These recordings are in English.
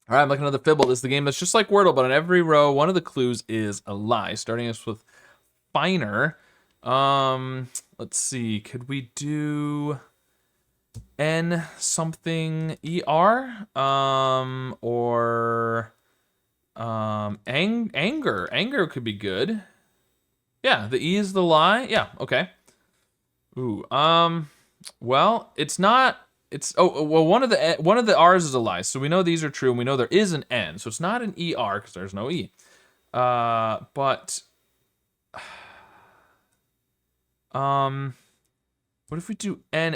All right, I'm looking at the Fibble. This is the game that's just like Wordle, but on every row, one of the clues is a lie. Starting us with finer. Let's see. Could we do N something ER? Or anger. Anger could be good. Yeah, the E is the lie. Yeah, okay. Ooh, well, it's not. It's well, one of the R's is a lie, so we know these are true, and we know there is an N, so it's not an ER because there's no E. But what if we do NA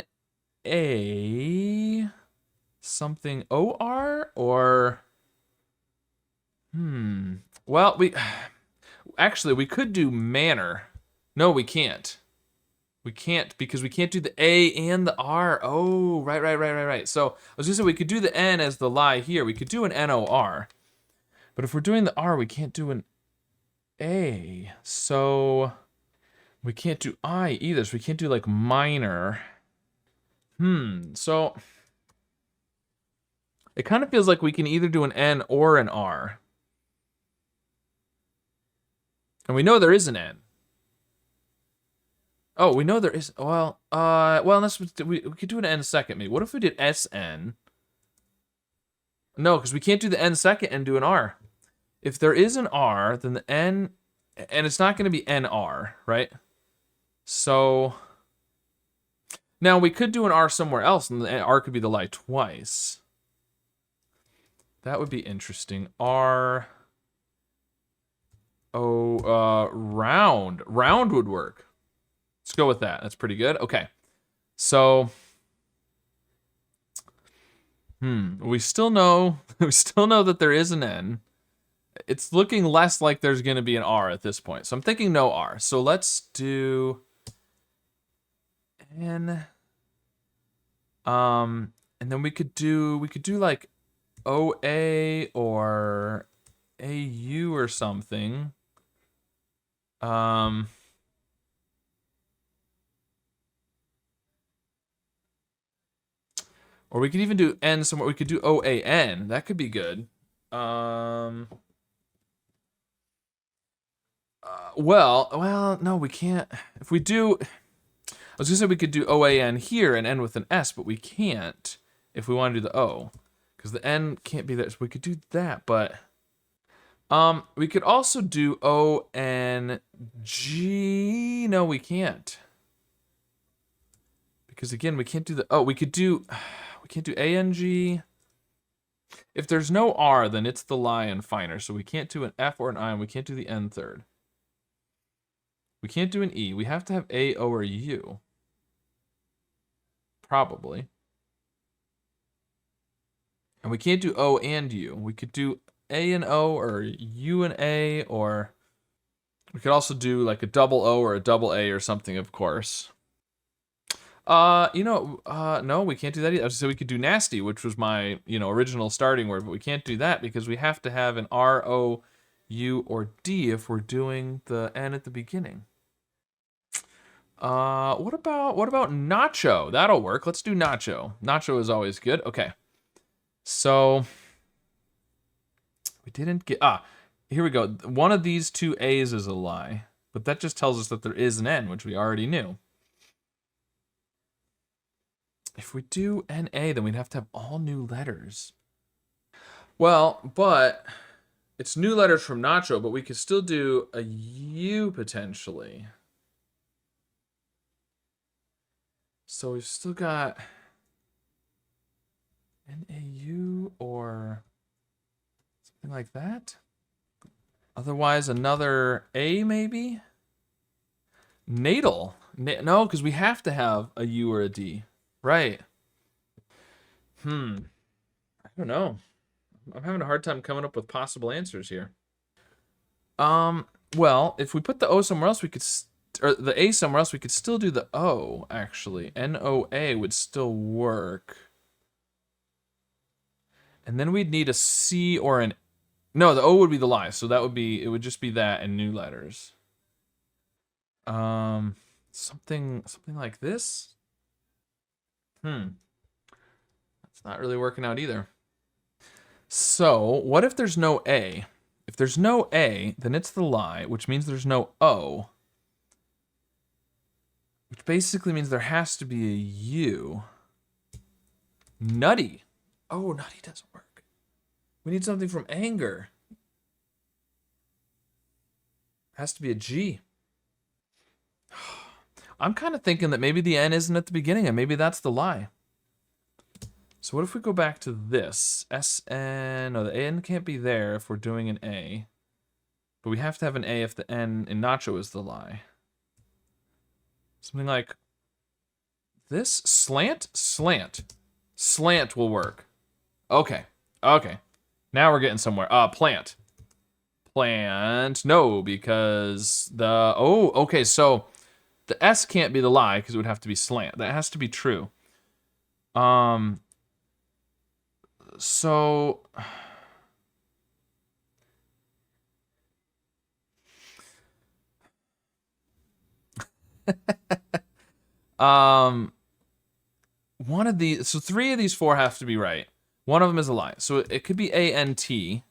something OR or Well, we could do manner. No, we can't. We can't because we can't do the A and the R. Oh, right. So I was gonna say we could do the N as the lie here. We could do an NOR. But if we're doing the R, we can't do an A. So we can't do I either. So we can't do like minor. So it kind of feels like we can either do an N or an R. And we know there is an N. Oh, we know there is. Well, unless we could do an N second, maybe. What if we did SN? No, because we can't do the N second and do an R. If there is an R, then the N, and it's not going to be NR, right? So now we could do an R somewhere else, and the R could be the lie twice. That would be interesting. R. Round. Round would work. Let's go with that. That's pretty good. Okay. So, we still know that there is an N. It's looking less like there's going to be an R at this point. So I'm thinking no R. So let's do N. And then we could do like OA or AU or something. Or we could even do N somewhere. We could do OAN. That could be good. Well, no, we can't. If we do, I was gonna say we could do OAN here and end with an S, but we can't if we want to do the O, because the N can't be there. So we could do that, but we could also do ONG. No, we can't, because again, we can't do the O. We can't do ANG. If there's no R, then it's the lie and finer. So we can't do an F or an I, and we can't do the N third. We can't do an E. We have to have A, O, or U. Probably. And we can't do O and U. We could do A and O or U and A, or we could also do like a double O or a double A or something, of course. No, we can't do that either. I was gonna say we could do nasty, which was my, original starting word, but we can't do that because we have to have an R, O, U, or D if we're doing the N at the beginning. What about nacho? That'll work. Let's do nacho. Nacho is always good. Okay. So we didn't get here we go. One of these two A's is a lie, but that just tells us that there is an N, which we already knew. If we do NA, then we'd have to have all new letters. Well, but it's new letters from nacho, but we could still do a U potentially. So we've still got NAU or something like that. Otherwise, another A maybe? Natal. No, because we have to have a U or a D. Right. I don't know. I'm having a hard time coming up with possible answers here. Well, if we put the O somewhere else, we could, or the A somewhere else, we could still do the O, actually. NOA would still work. And then we'd need a C or an, no, the O would be the lie, so it would just be that and new letters. Something like this? That's not really working out either. So what if there's no A? If there's no A, then it's the lie, which means there's no O. Which basically means there has to be a U. Nutty. Oh, nutty doesn't work. We need something from anger. Has to be a G. I'm kind of thinking that maybe the N isn't at the beginning, and maybe that's the lie. So what if we go back to this? SN, no, the N can't be there if we're doing an A. But we have to have an A if the N in Nacho is the lie. Something like this? Slant? Slant. Slant will work. Okay. Okay. Now we're getting somewhere. Plant. Plant. No, because the... Oh, okay, so the S can't be the lie because it would have to be slant. That has to be true. So... one of these, so 3 of these 4 have to be right. One of them is a lie. So it could be A-N-T.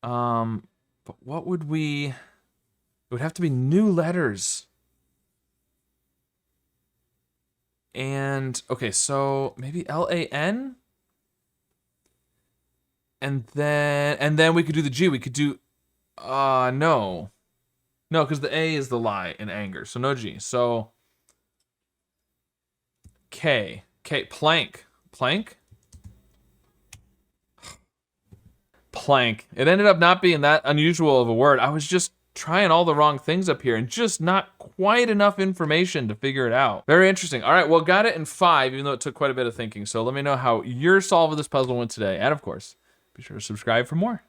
But what would we, it would have to be new letters. And, okay, so maybe L-A-N? And then we could do the G. We could do, no. No, because the A is the lie in anger, so no G. So, K. K, plank. Plank? Plank. It ended up not being that unusual of a word. I was just trying all the wrong things up here and just not quite enough information to figure it out. Very interesting. All right, well, got it in 5, even though it took quite a bit of thinking. So let me know how your solve of this puzzle went today. And of course, be sure to subscribe for more.